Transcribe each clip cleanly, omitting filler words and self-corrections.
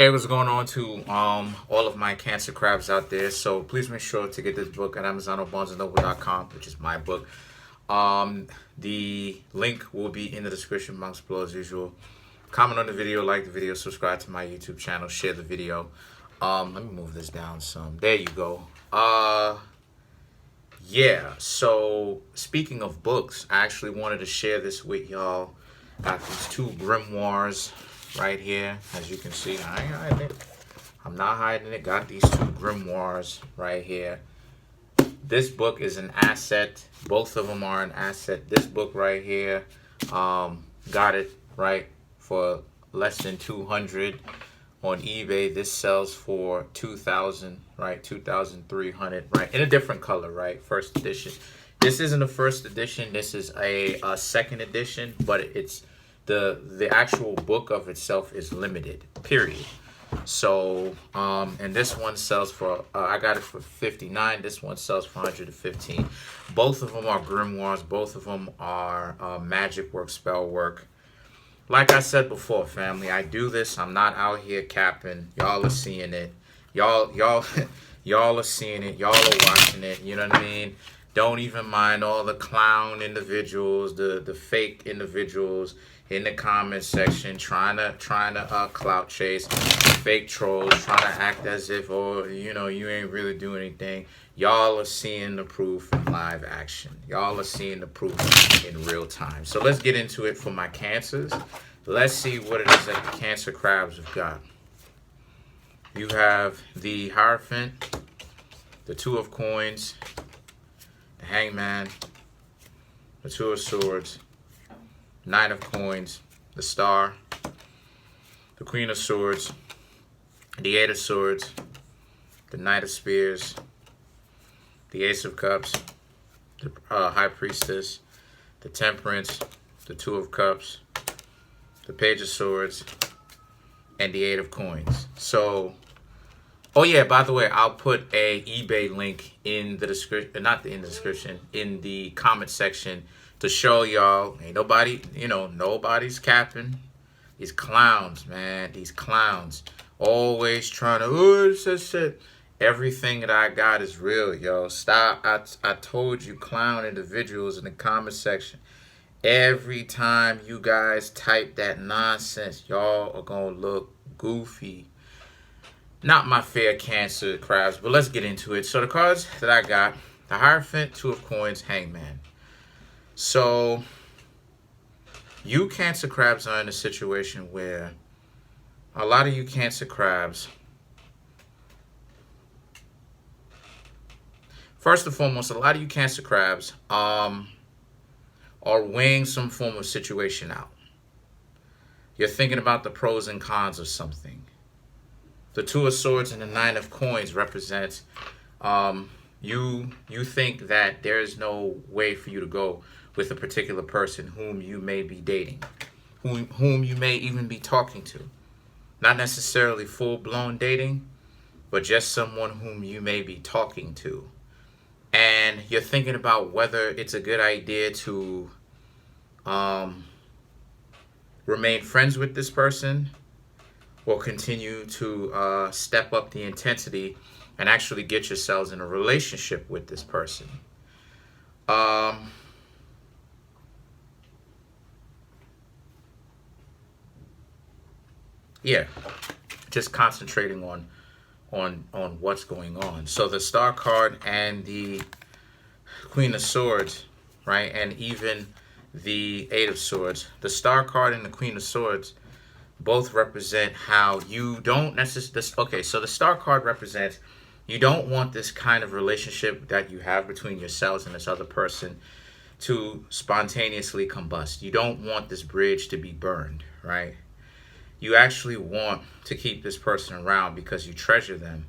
Hey, what's going on to all of my Cancer crabs out there? So please make sure to get this book at Amazon or BarnesandNoble.com, which is my book. The link will be in the description box below as usual. Comment on the video, like the video, subscribe to my YouTube channel, share the video. Let me move this down some. There you go. Yeah, so speaking of books, I actually wanted to share this with y'all. Got these two grimoires right here, as you can see. I ain't hiding it. I'm not hiding it. Got these two grimoires right here. This book is an asset. Both of them are an asset. This book right here, got it right for less than 200 on eBay. This sells for 2,000, right? 2,300, right? In a different color, right? First edition. This isn't a first edition. This is a second edition, but it's the actual book of itself is limited, period. So, and this one sells for, I got it for 59. This one sells for 115. Both of them are grimoires. Both of them are magic work, spell work. Like I said before, family, I do this. I'm not out here capping. Y'all are seeing it. Y'all are seeing it. Y'all are watching it. You know what I mean? Don't even mind all the clown individuals, the fake individuals in the comment section trying to clout chase, fake trolls trying to act as if, oh, you know, you ain't really doing anything. Y'all are seeing the proof in live action. Y'all are seeing the proof in real time. So let's get into it for my Cancers. Let's see what it is that the Cancer crabs have got. You have the Hierophant, the Two of Coins, the Hangman, the Two of Swords, Knight of Coins, the Star, the Queen of Swords, the Eight of Swords, the Knight of Spears, the Ace of Cups, the High Priestess, the Temperance, the Two of Cups, the Page of Swords, and the Eight of Coins. So, oh yeah, by the way, I'll put a eBay link in the description, not in the description, in the comment section to show y'all. Ain't nobody, you know, nobody's capping. These clowns, man, these clowns. Always trying to, oh, shit. Everything that I got is real, yo. Stop. I told you, clown individuals in the comment section. Every time you guys type that nonsense, y'all are going to look goofy. Not my fair Cancer crabs, but let's get into it. So the cards that I got, the Hierophant, Two of Coins, Hangman. So you Cancer crabs are in a situation where a lot of you Cancer crabs, first and foremost, a lot of you Cancer crabs are weighing some form of situation out. You're thinking about the pros and cons of something. The Two of Swords and the Nine of Coins represents you think that there is no way for you to go with a particular person whom you may be dating, whom you may even be talking to. Not necessarily full-blown dating, but just someone whom you may be talking to. And you're thinking about whether it's a good idea to remain friends with this person or continue to step up the intensity and actually get yourselves in a relationship with this person. Yeah, just concentrating on what's going on. So the Star card and the Queen of Swords, right, and even the Eight of Swords. The Star card and the Queen of Swords both represent how you don't necessarily, okay, so the Star card represents you don't want this kind of relationship that you have between yourselves and this other person to spontaneously combust. You don't want this bridge to be burned, right? You actually want to keep this person around because you treasure them,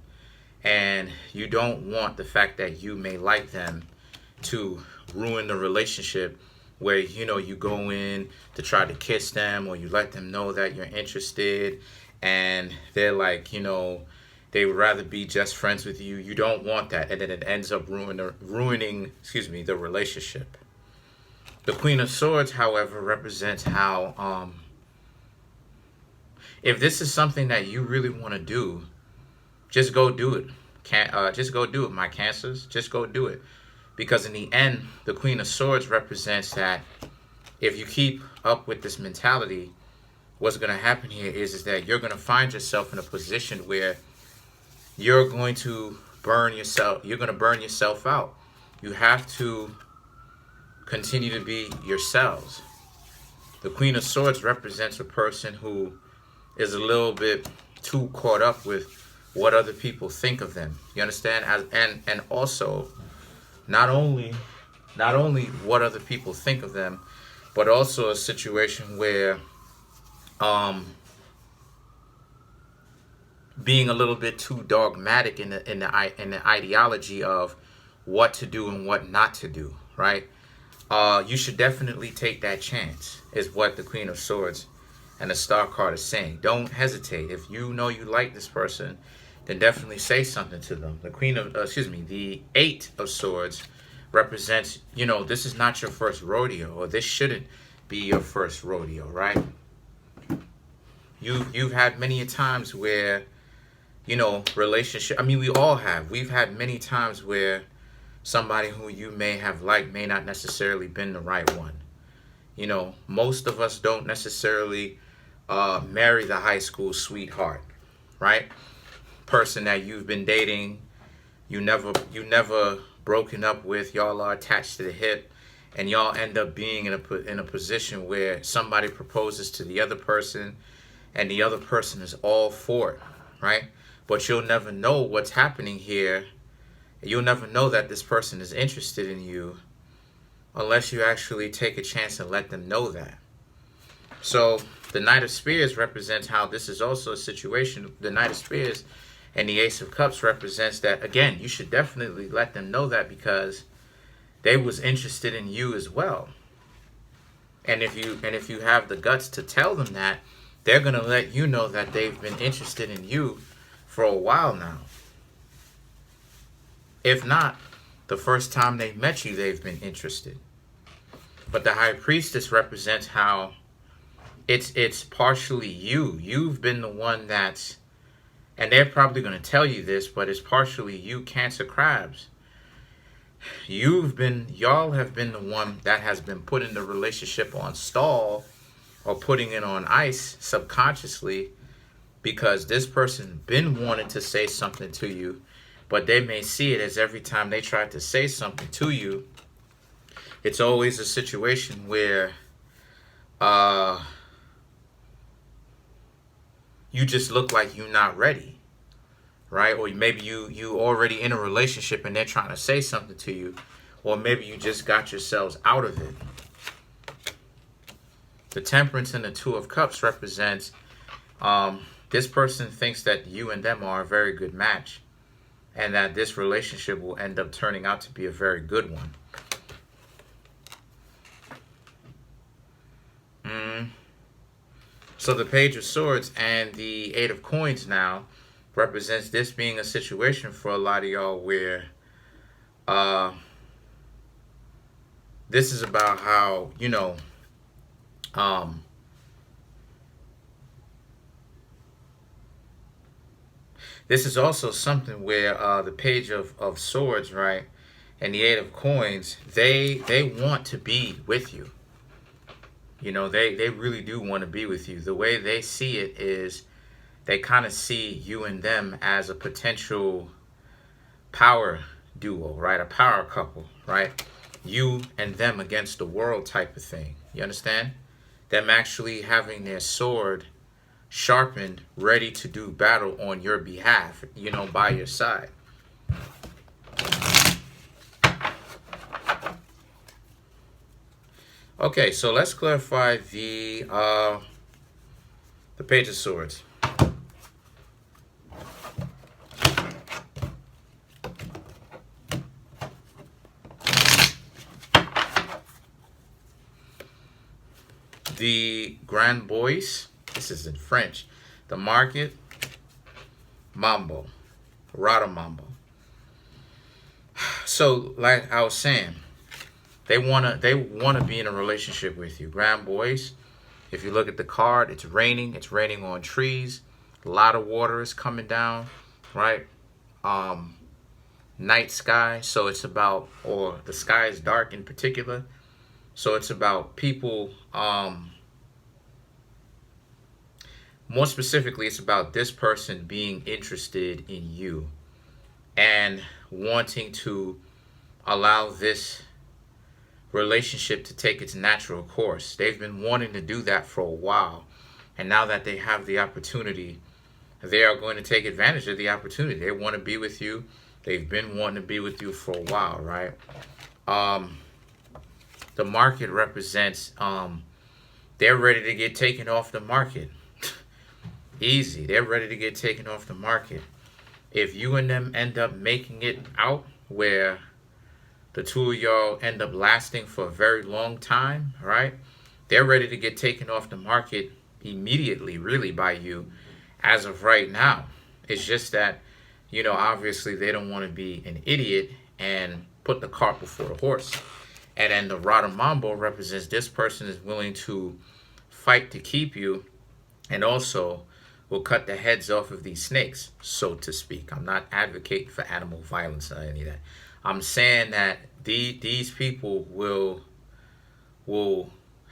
and you don't want the fact that you may like them to ruin the relationship where, you know, you go in to try to kiss them or you let them know that you're interested and they're like, you know, they would rather be just friends with you. You don't want that, and then it ends up ruining the relationship. The Queen of Swords, however, represents how if this is something that you really want to do, just go do it. Just go do it, my Cancers. Just go do it. Because in the end, the Queen of Swords represents that if you keep up with this mentality, what's going to happen here is that you're going to find yourself in a position where you're going to burn yourself. You're going to burn yourself out. You have to continue to be yourselves. The Queen of Swords represents a person who is a little bit too caught up with what other people think of them. You understand? And also, not only what other people think of them, but also a situation where being a little bit too dogmatic in the ideology of what to do and what not to do, right? You should definitely take that chance, is what the Queen of Swords and the Star card is saying. Don't hesitate. If you know you like this person, then definitely say something to them. The Eight of Swords represents, this is not your first rodeo, or this shouldn't be your first rodeo, right? You've had many times where, relationship. I mean, we all have. We've had many times where somebody who you may have liked may not necessarily been the right one. Most of us don't necessarily marry the high school sweetheart, right? Person that you've been dating, you never broken up with, y'all are attached to the hip, and y'all end up being in a position where somebody proposes to the other person, and the other person is all for it, right? But you'll never know what's happening here. You'll never know that this person is interested in you unless you actually take a chance and let them know that. So the Knight of Spears represents how this is also a situation. The Knight of Spears and the Ace of Cups represents that, again, you should definitely let them know that, because they was interested in you as well. And if you have the guts to tell them that, they're going to let you know that they've been interested in you for a while now. If not, the first time they met you, they've been interested. But the High Priestess represents how it's partially you. You've been the one that's, and they're probably going to tell you this, but it's partially you, Cancer Crabs. Y'all have been the one that has been putting the relationship on stall, or putting it on ice subconsciously, because this person been wanting to say something to you, but they may see it as every time they try to say something to you, it's always a situation where you just look like you're not ready, right? Or maybe you already in a relationship and they're trying to say something to you, or maybe you just got yourselves out of it. The Temperance and the Two of Cups represents this person thinks that you and them are a very good match, and that this relationship will end up turning out to be a very good one. So the Page of Swords and the Eight of Coins now represents this being a situation for a lot of y'all where this is about how, this is also something where the Page of Swords, right, and the Eight of Coins, they want to be with you. They really do want to be with you. The way they see it is they kind of see you and them as a potential power duo, right? A power couple, right? You and them against the world type of thing. You understand? Them actually having their sword sharpened, ready to do battle on your behalf, by your side. Okay, so let's clarify the Page of Swords. The Grand Bois, this is in French. The Market, Mambo, Rada Mambo. So, like I was saying, they wanna be in a relationship with you. Grand Bois, If you look at the card, it's raining. It's raining on trees. A lot of water is coming down, right? Night sky. So it's about, or the sky is dark in particular. So it's about people, more specifically, it's about this person being interested in you and wanting to allow this relationship to take its natural course. They've been wanting to do that for a while. And now that they have the opportunity, they are going to take advantage of the opportunity. They want to be with you. They've been wanting to be with you for a while, right? The market represents, they're ready to get taken off the market. Easy. They're ready to get taken off the market. If you and them end up making it out where the two of y'all end up lasting for a very long time, right? They're ready to get taken off the market immediately, really, by you as of right now. It's just that, you know, obviously they don't want to be an idiot and put the cart before the horse. And then the Rada Mambo represents this person is willing to fight to keep you, and also will cut the heads off of these snakes, so to speak. I'm not advocating for animal violence or any of that. I'm saying that these people will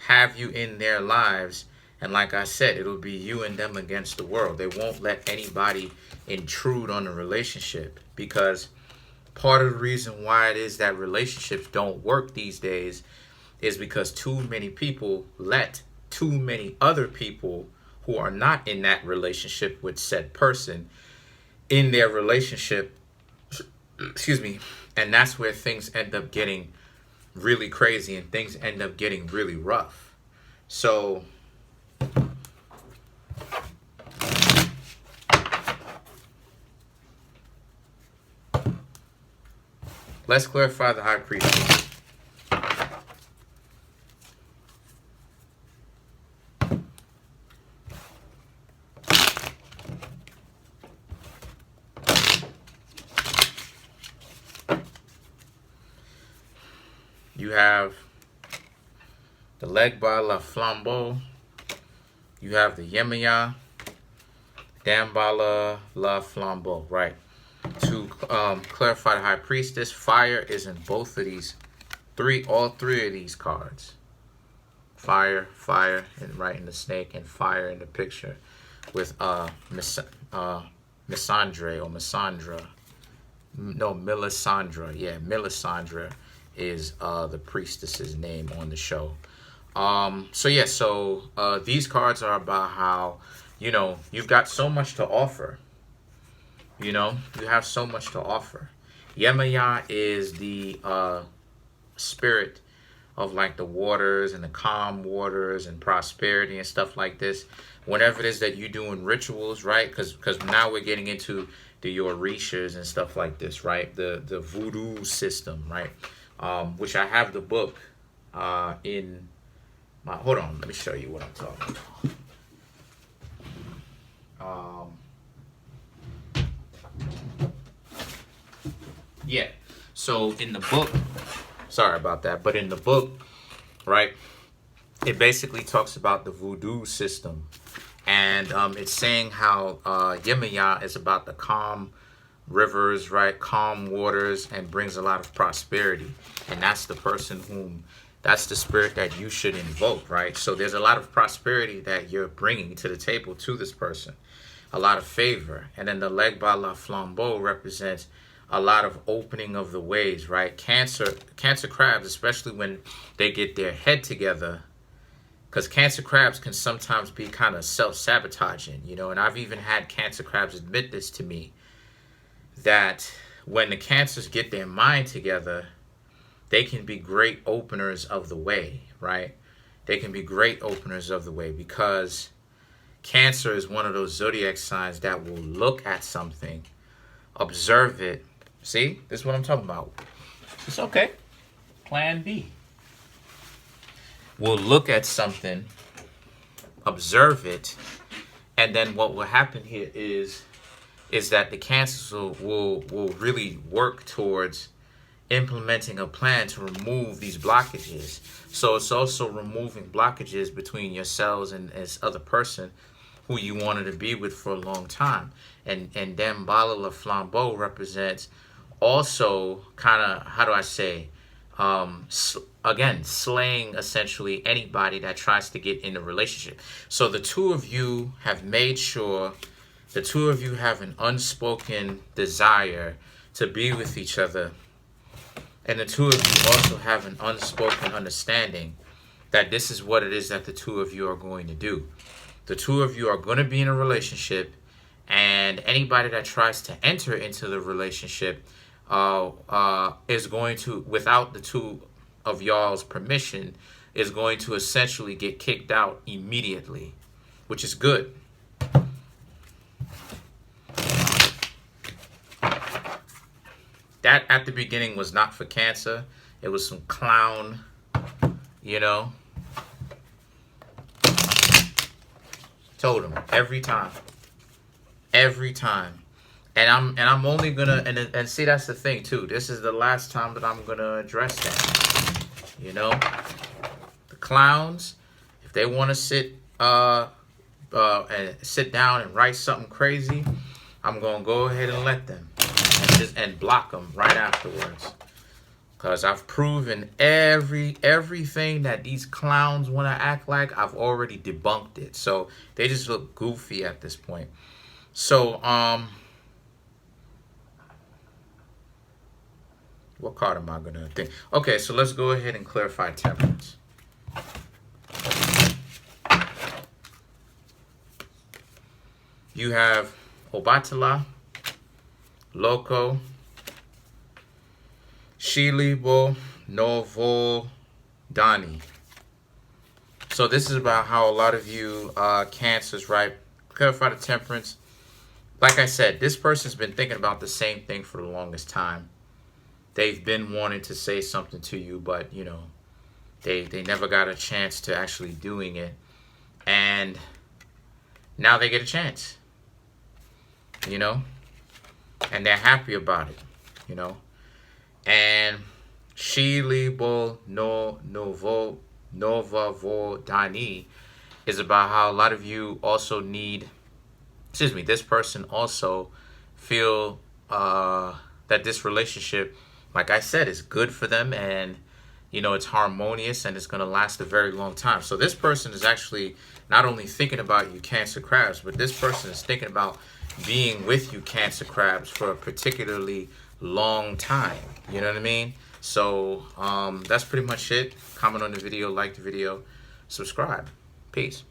have you in their lives, and like I said, it'll be you and them against the world. They won't let anybody intrude on the relationship, because part of the reason why it is that relationships don't work these days is because too many people let too many other people who are not in that relationship with said person in their relationship, excuse me, and that's where things end up getting really crazy and things end up getting really rough. So let's clarify the High Priestess. You have the Legba La Flambeau. You have the Yemaya Dambala La Flambeau, right? To clarify the High Priestess, fire is in both of these all three of these cards. Fire, and right in the snake, and fire in the picture with Melisandre or Melisandra. No, Melisandra. Yeah, Melisandra is the priestess's name on the show. So these cards are about how, you know, you've got so much to offer. You know, you have so much to offer. Yemaya is the spirit of like the waters and the calm waters and prosperity and stuff like this. Whenever it is that you're doing rituals, right? Because now we're getting into the Orishas and stuff like this, right? The voodoo system, right? Which I have the book in my, hold on, let me show you what I'm talking about. Yeah, so in the book, sorry about that, but in the book, right, it basically talks about the voodoo system, and it's saying how Yemaya is about the calm rivers, right, calm waters, and brings a lot of prosperity, and that's the person whom, that's the spirit that you should invoke, right? So there's a lot of prosperity that you're bringing to the table to this person, a lot of favor. And then the Legba La Flambeau represents a lot of opening of the ways, right? Cancer crabs, especially when they get their head together, because Cancer crabs can sometimes be kind of self-sabotaging, you know, and I've even had Cancer crabs admit this to me, that when the Cancers get their mind together, they can be great openers of the way, right? They can be great openers of the way, because Cancer is one of those zodiac signs that will look at something, observe it. See, this is what I'm talking about. It's okay. Plan B. We'll look at something, observe it, and then what will happen here is that the Cancers will really work towards implementing a plan to remove these blockages. So it's also removing blockages between yourselves and this other person who you wanted to be with for a long time. And Dambala La Flambeau represents also kind of, how do I say, again, slaying essentially anybody that tries to get in a relationship. So the two of you have made sure, the two of you have an unspoken desire to be with each other. And the two of you also have an unspoken understanding that this is what it is that the two of you are going to do. The two of you are going to be in a relationship, and anybody that tries to enter into the relationship is going to, without the two of y'all's permission, is going to essentially get kicked out immediately, which is good. That at the beginning was not for Cancer. It was some clown, you know. Told him every time. Every time. And I'm only gonna and see, that's the thing too. This is the last time that I'm gonna address that. You know? The clowns, if they wanna sit and sit down and write something crazy, I'm gonna go ahead and let them. And block them right afterwards, because I've proven everything that these clowns want to act like. I've already debunked it, so they just look goofy at this point. So what card am I gonna think? Okay, so let's go ahead and clarify Temperance. You have Obatala, Loco, Shilibo, Novo, Dani. So this is about how a lot of you Cancers, right? Clarify the Temperance. Like I said, this person's been thinking about the same thing for the longest time. They've been wanting to say something to you, but you know, they never got a chance to actually doing it. And now they get a chance. You know? And they're happy about it, you know. And Shilibo no Novo Nova Vo Dani is about how a lot of you also need, this person also feel that this relationship, like I said, is good for them, and you know, it's harmonious and it's going to last a very long time. So this person is actually not only thinking about you, Cancer crabs, but this person is thinking about being with you, Cancer crabs, for a particularly long time. You know what I mean? So that's pretty much it. Comment on the video, like the video, subscribe. Peace.